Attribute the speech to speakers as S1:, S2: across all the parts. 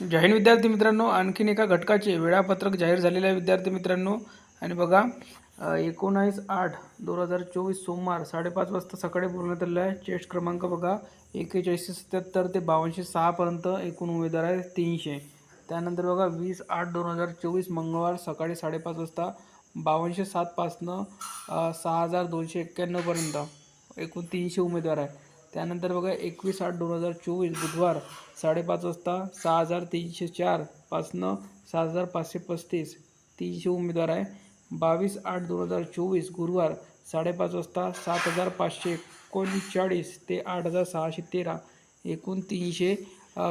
S1: जय हिंद विद्यार्थी मित्रांनो, आणखीन एका घटकाचे वेळापत्रक जाहीर झालेले आहे विद्यार्थी मित्रांनो. आणि बघा 19/8/2024 सोमवार 5:30 वाजता सकाळी बोलवण्यात आलेलं आहे. चेस्ट क्रमांक बघा 4177 ते 5206 पर्यंत एकूण उमेदवार आहे 300. त्यानंतर बघा 20/8/2024 मंगळवार सकाळी 5:30 वाजता 5207 पासनं 6291 पर्यंत एकूण 300 उमेदवार आहे. त्यानंतर बघा 21/8/2024 बुधवार 5:30 वाजता 6304 पासनं 7535 300 उमेदवार आहे. 22/8/2024 गुरुवार 5:30 वाजता 7539 ते 8613 एकूण 300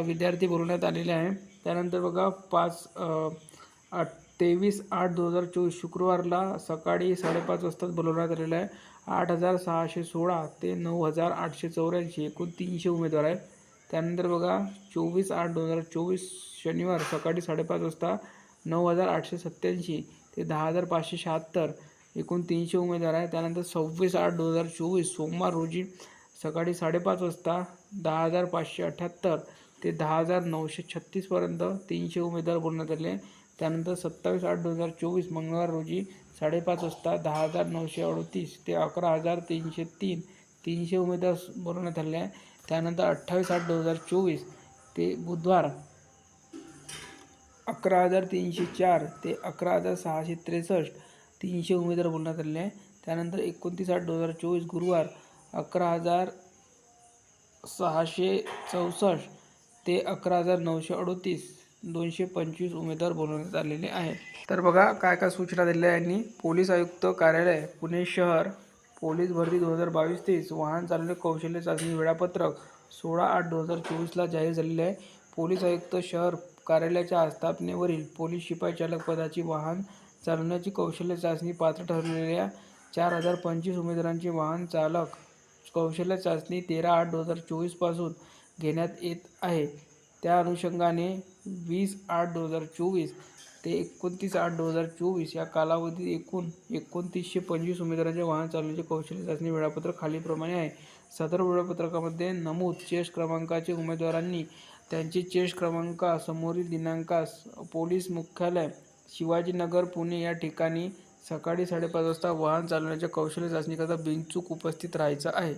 S1: विद्यार्थी बोलवण्यात आलेले आहे. त्यानंतर बघा 23/8/2024 शुक्रवारला सकाळी 5:30 वाजता बोलवण्यात आलेलं आहे. 8616 ते 9884 एकूण 300 उमेदवार आहे. त्यानंतर बघा 24/8/2024 शनिवार सकाळी 5:30 वाजता 9887 ते 10576 एकूण 300 उमेदवार आहे. त्यानंतर 26/8/2024 सोमवार रोजी सकाळी 5:30 वाजता 10578 ते 10936 पर्यंत 300 उमेदवार बोलवण्यात आले. त्यानंतर 27/8/2024 मंगळवार रोजी 5:30 वाजता 10938 ते 11303 300 उमेदवार बोलवण्यात आले आहे. त्यानंतर 28/8/2024 ते बुधवार 11304 ते 11663 300 उमेदवार बोलवण्यात आलेले आहे. त्यानंतर 29/8/2024 गुरुवार 11664 ते 11938 225 उमेदवार बोलवण्यात आलेले आहेत. तर बघा काय काय सूचना दिलेल्या यांनी. पोलीस आयुक्त कार्यालय पुणे शहर पोलीस भरती 2022-23 वाहन चालवणे कौशल्य चाचणी वेळापत्रक 16/8/2024 ला जाहीर झालेले आहे. पोलीस आयुक्त शहर कार्यालयाच्या आस्थापनेवरील पोलीस शिपाई चालक पदाची वाहन चालवण्याची कौशल्य चाचणी पात्र ठरलेल्या 4025 उमेदवारांची वाहन चालक कौशल्य चाचणी 13/8/2024 पासून घेण्यात येत आहे. त्या अनुषंगाने 20/8/2024 ते 29/8/2024 या कालावधीत एकूण 2925 उमेदवारांच्या वाहन चालवण्याची कौशल्य चाचणी वेळापत्रक खालीलप्रमाणे आहे. सदर वेळापत्रकामध्ये नमूद चेस्ट क्रमांकाचे उमेदवारांनी त्यांचे चेस्ट क्रमांक समोरील दिनांकास पोलीस मुख्यालय शिवाजीनगर पुणे या ठिकाणी सकाळी 5:30 वाजता वाहन चालवण्याच्या कौशल्य चाचणीकरता बिनचूक उपस्थित राहायचं आहे.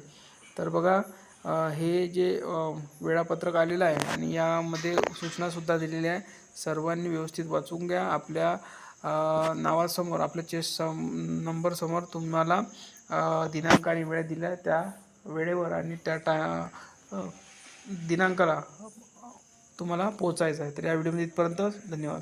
S1: तर बघा हे जे वेळापत्रक आलेलं आहे आणि यामध्ये सूचनासुद्धा दिलेल्या आहे. सर्वांनी व्यवस्थित वाचून घ्या. आपल्या नावासमोर आपल्या चेस्ट नंबरसमोर तुम्हाला दिनांक आणि वेळ दिल्या आहे. त्या वेळेवर आणि त्या दिनांकाला तुम्हाला पोचायचं आहे. तर या व्हिडिओमध्ये इथपर्यंत. धन्यवाद.